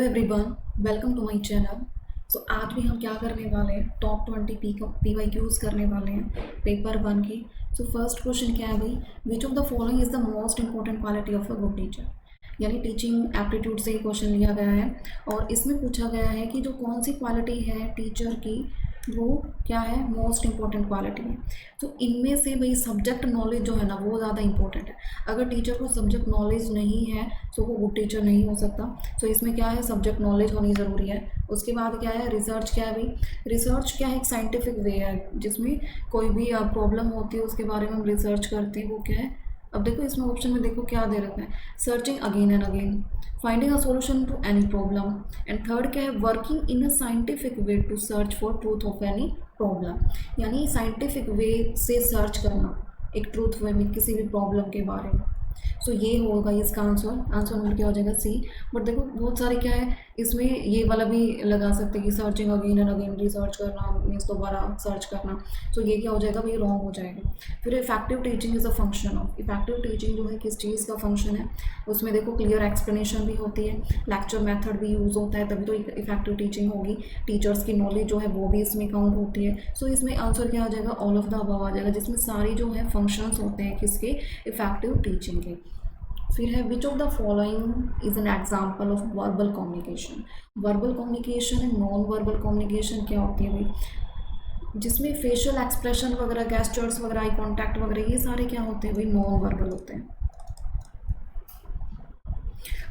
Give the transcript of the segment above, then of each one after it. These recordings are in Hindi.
Everyone, welcome to my channel. आज भी हम क्या करने वाले हैं, टॉप 20 PYQs करने वाले हैं पेपर 1 की। फर्स्ट क्वेश्चन क्या है भाई, विच of the following is the most important quality of a good teacher. यानी टीचिंग एप्टीट्यूड से ही क्वेश्चन लिया गया है और इसमें पूछा गया है कि जो कौन सी क्वालिटी है टीचर की, वो क्या है, मोस्ट इंपॉर्टेंट क्वालिटी है। इनमें से भाई सब्जेक्ट नॉलेज जो है ना, वो ज़्यादा इंपॉर्टेंट है। अगर टीचर को सब्जेक्ट नॉलेज नहीं है तो वो गुड टीचर नहीं हो सकता। इसमें क्या है, सब्जेक्ट नॉलेज होनी ज़रूरी है। उसके बाद क्या है, रिसर्च क्या है भाई, रिसर्च क्या है, एक साइंटिफिक वे है जिसमें कोई भी प्रॉब्लम होती है उसके बारे में हम रिसर्च करते हैं, वो क्या है। अब देखो इसमें ऑप्शन में देखो क्या दे रखा है, searching again and again, finding a solution to any problem, and third क्या है, working in a scientific way to search for truth of any problem. यानी साइंटिफिक वे से सर्च करना एक ट्रूथ वे में किसी भी प्रॉब्लम के बारे में। ये होगा इसका आंसर नंबर क्या हो जाएगा, सी। बट देखो बहुत सारे क्या है इसमें, ये वाला भी लगा सकते हैं कि searching again and again, research करना मीन्स दोबारा सर्च करना। ये क्या हो जाएगा भाई, रॉन्ग हो जाएगा। फिर effective teaching is a function of, effective teaching जो है किस चीज़ का फंक्शन है, उसमें देखो क्लियर एक्सप्लेनेशन भी होती है, लेक्चर मेथड भी यूज़ होता है, तभी तो इफेक्टिव टीचिंग होगी। टीचर्स की नॉलेज जो है वो भी इसमें काउंट होती है। इसमें आंसर क्या आ जाएगा, ऑल ऑफ द अबव आ जाएगा, जिसमें सारी जो है फंक्शंस होते हैं किसके, इफेक्टिव टीचिंग के। फिर है विच of the following is an example of verbal communication. Verbal communication and non verbal communication क्या होती है भाई, जिसमें फेशियल एक्सप्रेशन वगैरह, गेस्चर्स वगैरह, आई कॉन्टैक्ट वगैरह, ये सारे क्या होते हैं भाई, नॉन वर्बल होते हैं।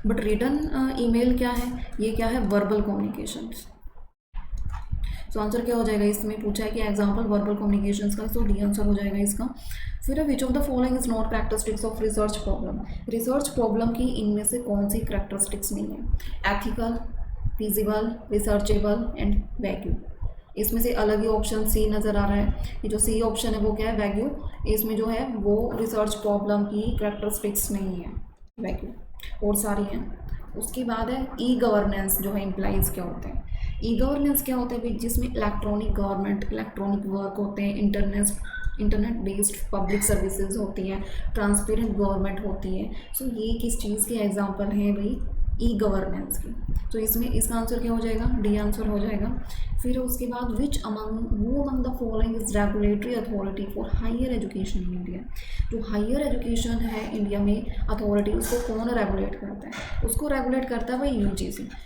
बट रिटन ईमेल क्या है, ये क्या है, वर्बल कम्युनिकेशन। आंसर क्या हो जाएगा, इसमें पूछा है कि एग्जाम्पल वर्बल कम्युनिकेशंस का, डी आंसर हो जाएगा इसका। फिर विच of the following is not characteristics of research problem. Research problem की इनमें से कौन सी कैरेक्टरिस्टिक्स नहीं है, ethical, feasible, researchable and value. इसमें से अलग ही ऑप्शन सी नज़र आ रहा है, ये जो सी ऑप्शन है वो क्या है, वैल्यू। इसमें जो है वो रिसर्च प्रॉब्लम की कैरेक्टरिस्टिक्स नहीं है, वैल्यू और सारी हैं। उसके बाद है ई गवर्नेंस, जो है इम्प्लाइज क्या होते हैं। ई गवर्नेंस क्या होता है भाई, जिसमें इलेक्ट्रॉनिक गवर्नमेंट, इलेक्ट्रॉनिक वर्क होते हैं, इंटरनेट बेस्ड पब्लिक सर्विसेज होती हैं, ट्रांसपेरेंट गवर्नमेंट होती है। ये किस चीज़ के एग्जांपल हैं भाई, ई गवर्नेंस की। इसमें इसका आंसर क्या हो जाएगा, डी आंसर हो जाएगा। फिर उसके बाद which among the following is regulatory authority for higher education in India. जो हायर एजुकेशन है इंडिया में अथॉरिटी, उसको कौन रेगुलेट करता है, उसको रेगुलेट करता है भाई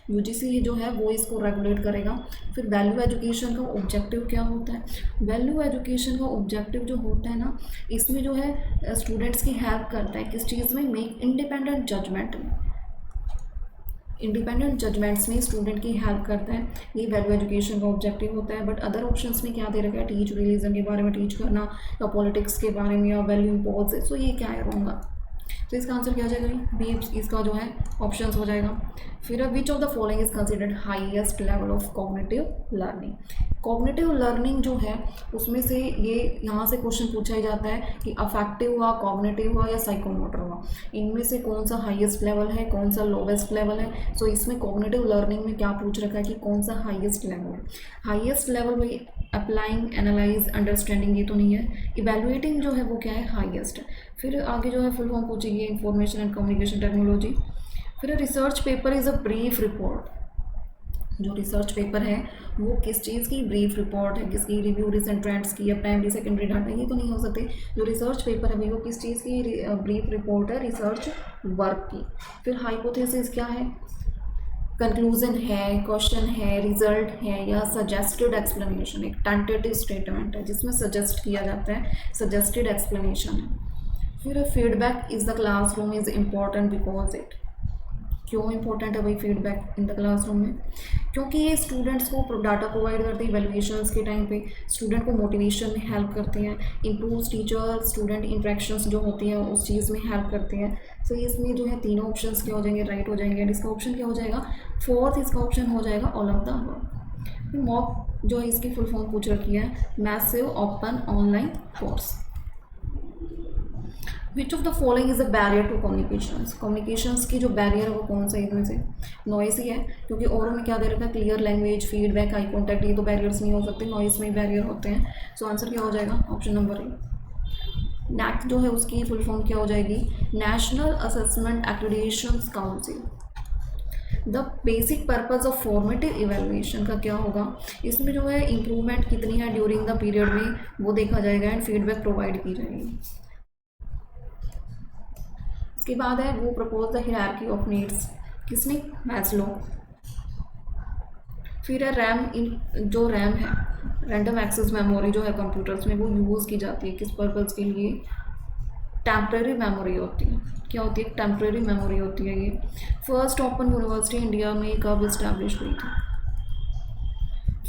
यूजीसी जो है वो इसको रेगुलेट करेगा। फिर वैल्यू एजुकेशन का ऑब्जेक्टिव क्या होता है, वैल्यू एजुकेशन का ऑब्जेक्टिव जो होता है ना, इसमें जो है स्टूडेंट्स की हेल्प करता है किस चीज़ में, मेक इंडिपेंडेंट जजमेंट में, इंडिपेंडेंट जजमेंट्स में स्टूडेंट की हेल्प करता है। ये वैल्यू एजुकेशन का ऑब्जेक्टिव होता है। बट अदर ऑप्शंस में क्या दे रखा है, टीच रिलीजन के बारे में टीच करना, या पॉलिटिक्स के बारे में, या वैल्यू इम्पोर्स। ये क्या है, रॉन्ग। इसका आंसर क्या हो जाएगा, बी इसका जो है ऑप्शंस हो जाएगा। फिर विच of the following is considered highest level of cognitive learning. Cognitive learning जो है उसमें से ये यहाँ से क्वेश्चन पूछा ही जाता है कि अफेक्टिव हुआ, कॉग्निटिव हुआ या साइकोमोटर हुआ, इनमें से कौन सा हाईएस्ट लेवल है, कौन सा लोवेस्ट लेवल है। इसमें कॉग्निटिव लर्निंग में क्या पूछ रखा है कि कौन सा हाईएस्ट लेवल है। हाईएस्ट लेवल में अप्लाइंग, एनालाइज, अंडरस्टैंडिंग, ये तो नहीं है। इवेलुएटिंग जो है वो क्या है, हाईएस्ट है। फिर आगे जो है फुल फॉर्म पूछेगी, इंफॉर्मेशन एंड कम्युनिकेशन टेक्नोलॉजी। फिर research paper is a brief report. जो रिसर्च पेपर है वो किस चीज़ की, ब्रीफ रिपोर्ट है, किसकी, रिव्यू रिसेंट ट्रेंड्स की, या प्राइमरी सेकेंडरी डाटा, ये तो नहीं हो सकते। जो रिसर्च पेपर है भाई वो किस चीज़ की ब्रीफ रिपोर्ट है, रिसर्च वर्क की। फिर हाइपोथेसिस क्या है, कंक्लूजन है, क्वेश्चन है, रिजल्ट है, या सजेस्टेड एक्सप्लेनेशन, एक टेंटेटिव स्टेटमेंट है जिसमें सजेस्ट किया जाता है, सजेस्टेड एक्सप्लेनेशन है। फिर feedback is the classroom is important because it, क्यों इंपॉर्टेंट है भाई फीडबैक इन द क्लासरूम में, क्योंकि ये स्टूडेंट्स को डाटा प्रोवाइड करते हैं इवैल्यूएशंस के टाइम पे, स्टूडेंट को मोटिवेशन में हेल्प करते हैं, इम्प्रूव्स टीचर स्टूडेंट इंट्रैक्शंस जो होती हैं उस चीज़ में हेल्प करते हैं। इसमें जो है तीनों ऑप्शंस क्या हो जाएंगे, राइट हो जाएंगे। एंड इसका ऑप्शन क्या हो जाएगा, फोर्थ इसका ऑप्शन हो जाएगा all of the above. MOOC जो है इसकी फुल फॉर्म पूछ रखी है, massive open online course. Which of the following is a barrier to communications. Communications की जो बैरियर है वो कौन सा है इनमें से, नॉइस ही है, क्योंकि और में क्या दे रखा है, clear language, feedback, eye contact, ये तो बैरियर्स नहीं हो सकते, नॉइस में ही बैरियर होते हैं। आंसर क्या हो जाएगा, ऑप्शन नंबर ए। नैक जो है उसकी फुल फॉर्म क्या हो जाएगी, national assessment accreditation council. The basic purpose of formative evaluation का क्या होगा, इसमें जो है इम्प्रूवमेंट कितनी है ड्यूरिंग द पीरियड में वो देखा जाएगा एंड फीडबैक प्रोवाइड की जाएगी। इसके बाद है वो propose the hierarchy of needs, किसने, मैस्लो। फिर है रैम, इन जो रैम है रैंडम एक्सेस मेमोरी जो है कंप्यूटर्स में वो यूज़ की जाती है किस पर्पज़ के लिए, टेम्प्रेरी मेमोरी होती है। क्या होती है, टेम्प्रेरी मेमोरी होती है ये। फर्स्ट ओपन यूनिवर्सिटी इंडिया में कब इस्टेब्लिश हुई थी,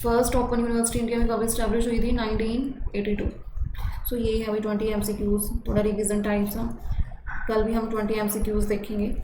फर्स्ट ओपन यूनिवर्सिटी इंडिया में कब इस्टेब्लिश हुई थी, 1982। सो ये है अभी 20 MCQs, थोड़ा रिविजन टाइप्स हैं, कल भी हम 20 MCQs देखेंगे।